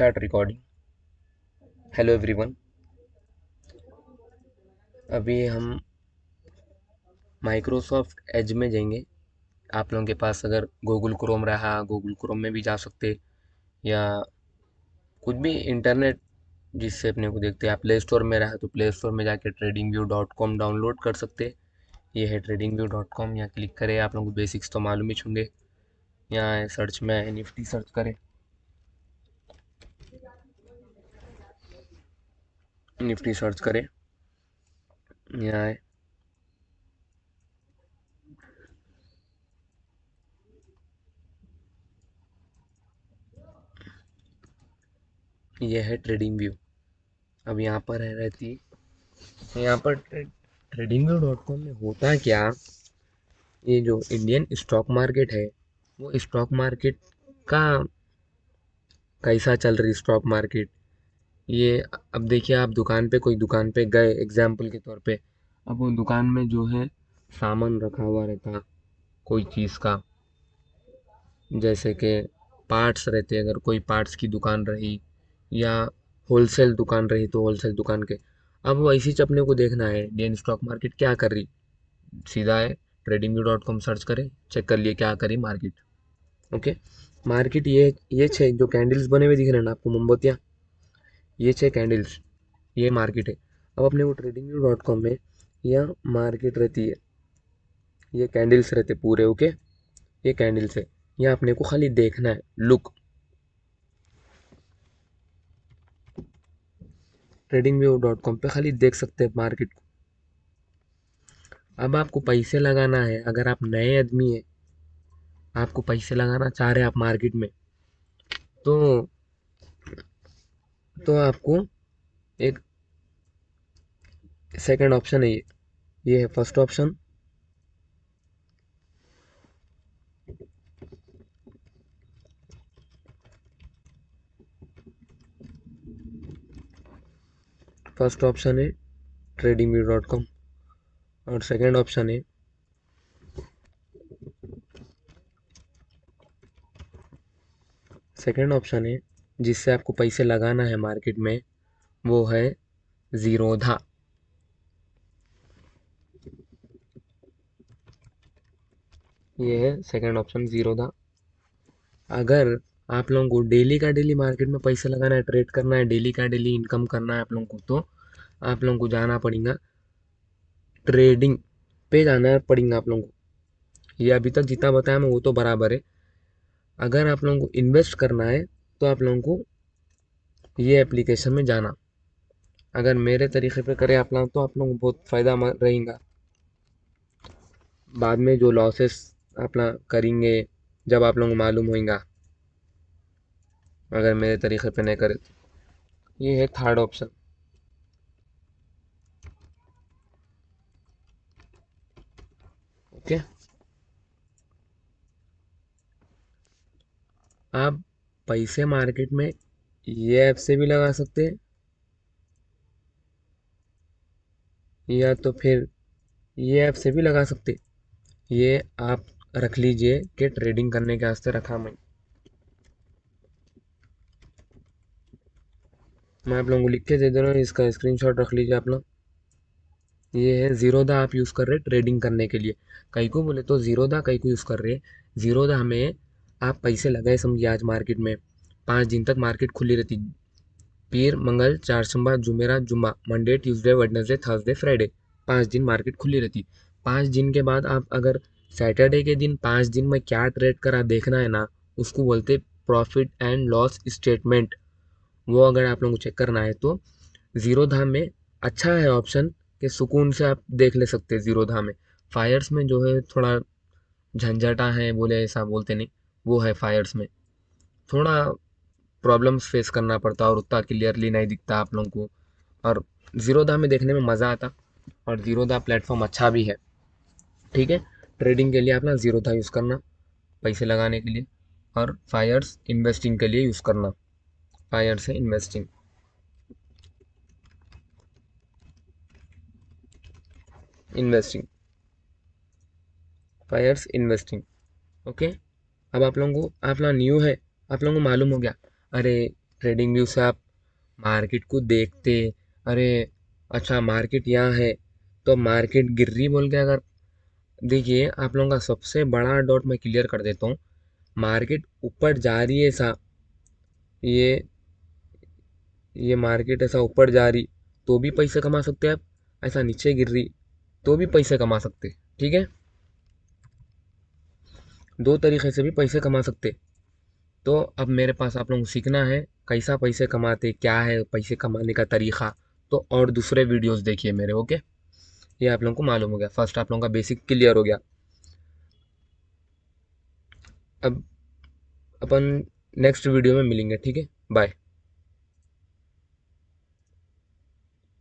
Start recording. Hello everyone. अभी हम Microsoft Edge में जाएंगे। आप लोगों के पास अगर गूगल क्रोम रहा, गूगल क्रोम में भी जा सकते, या कुछ भी इंटरनेट जिससे अपने को देखते हैं। आप प्ले स्टोर में रहा तो प्ले स्टोर में जाके tradingview.com डाउनलोड कर सकते। ये है tradingview.com, यहाँ क्लिक करें। आप लोगों को बेसिक्स तो मालूम ही होंगे। यहाँ सर्च में निफ्टी सर्च करें, निफ्टी सर्च करें। यहाँ है, ये है ट्रेडिंग व्यू। अब यहाँ पर है रहती, यहाँ पर tradingview.com में होता क्या, ये जो इंडियन स्टॉक मार्केट है वो स्टॉक मार्केट का कैसा चल रही स्टॉक मार्केट, ये अब देखिए। आप दुकान पे, कोई दुकान पे गए एग्जाम्पल के तौर पे, अब वो दुकान में जो है सामान रखा हुआ रहता कोई चीज़ का, जैसे कि पार्ट्स रहते, अगर कोई पार्ट्स की दुकान रही या होलसेल दुकान रही तो होलसेल दुकान के। अब वैसी चीज अपने को देखना है इंडियन स्टॉक मार्केट क्या कर रही। सीधा है, tradingview.com सर्च करें, चेक कर लिए क्या करी मार्केट। ओके, मार्केट ये छः जो कैंडल्स बने हुए दिख रहे हैं ना आपको, मोमबत्तियाँ, ये छः कैंडल्स, ये मार्केट है। अब अपने को tradingview.com में यह मार्केट रहती है, ये कैंडल्स रहते पूरे। ओके, ये कैंडल्स है, ये अपने को खाली देखना है। लुक, tradingview.com पे खाली देख सकते हैं मार्केट को। अब आपको पैसे लगाना है, अगर आप नए आदमी है, आपको पैसे लगाना चाह रहे हैं आप मार्केट में, तो आपको एक सेकंड ऑप्शन है, ये है फर्स्ट ऑप्शन। फर्स्ट ऑप्शन है tradingview.com, और सेकंड ऑप्शन है, जिससे आपको पैसे लगाना है मार्केट में, वो है जीरोधा। ये है सेकंड ऑप्शन, जीरोधा। अगर आप लोगों को डेली का डेली मार्केट में पैसे लगाना है, ट्रेड करना है, डेली का डेली इनकम करना है आप लोगों को, तो आप लोगों को जाना पड़ेगा ट्रेडिंग पे, जाना पड़ेगा आप लोगों को। ये अभी तक जितना बताया मैं वो तो बराबर है। अगर आप लोगों को इन्वेस्ट करना है तो आप लोगों को ये एप्लीकेशन में जाना। अगर मेरे तरीके पे करें आप लोग तो आप लोगों को बहुत फ़ायदा रहेगा। बाद में जो लॉसेस आप लोग करेंगे जब आप लोगों को मालूम होगा, अगर मेरे तरीके पे नहीं करे तो। ये है थर्ड ऑप्शन। ओके, आप पैसे मार्केट में ये ऐप से भी लगा सकते हैं, या तो फिर ये ऐप से भी लगा सकते हैं। ये आप रख लीजिए कि ट्रेडिंग करने के वास्ते रखा मैं आप लोगों को लिख के दे दे रहा हूँ, इसका स्क्रीनशॉट रख लीजिए आप लोग। ये है जीरोधा, आप यूज़ कर रहे हैं ट्रेडिंग करने के लिए। कई को बोले तो जीरोधा कई को यूज़ कर रहे हैं। जीरोधा में आप पैसे लगाए समझिए, आज मार्केट में 5 दिन तक मार्केट खुली रहती। पीर मंगल चारशंबा जुमेरात जुम्मा, Monday Tuesday Wednesday Thursday Friday, 5 दिन मार्केट खुली रहती। 5 दिन के बाद आप अगर सैटरडे के दिन 5 दिन में क्या ट्रेड करा देखना है ना, उसको बोलते प्रॉफिट एंड लॉस स्टेटमेंट। वो अगर आप लोगों को चेक करना है तो ज़ीरो धाम में अच्छा है ऑप्शन, कि सुकून से आप देख ले सकते हैं ज़ीरो धाम में। फायर्स में जो है थोड़ा झंझटा है, बोले ऐसा बोलते नहीं, वो है फायर्स में थोड़ा प्रॉब्लम्स फेस करना पड़ता और उतना क्लियरली नहीं दिखता आप लोगों को। और ज़ीरोधा में देखने में मज़ा आता, और ज़ीरोधा प्लेटफॉर्म अच्छा भी है। ठीक है, ट्रेडिंग के लिए अपना ज़ीरोधा यूज़ करना, पैसे लगाने के लिए, और फायर्स इन्वेस्टिंग के लिए यूज़ करना। फायर से investing, investing, fires investing. Okay, अब आप लोगों को, आप लोग न्यू है, आप लोगों को मालूम हो गया, अरे ट्रेडिंग व्यू से आप मार्केट को देखते, अरे अच्छा मार्केट यहाँ है तो मार्केट गिर रही बोल के, अगर देखिए आप लोगों का सबसे बड़ा डाउट मैं क्लियर कर देता हूँ। मार्केट ऊपर जा रही है ऐसा, ये ये मार्केट ऐसा ऊपर जा रही तो भी पैसे कमा सकते हैं आप, ऐसा नीचे गिर रही तो भी पैसे कमा सकते, ठीक है। दो तरीके से भी पैसे कमा सकते। तो अब मेरे पास आप लोगों को सीखना है कैसा पैसे कमाते, क्या है पैसे कमाने का तरीका। तो और दूसरे वीडियोस देखिए मेरे, ओके। ये आप लोगों को मालूम हो गया, फर्स्ट आप लोगों का बेसिक क्लियर हो गया। अब अपन नेक्स्ट वीडियो में मिलेंगे, ठीक है। बाय।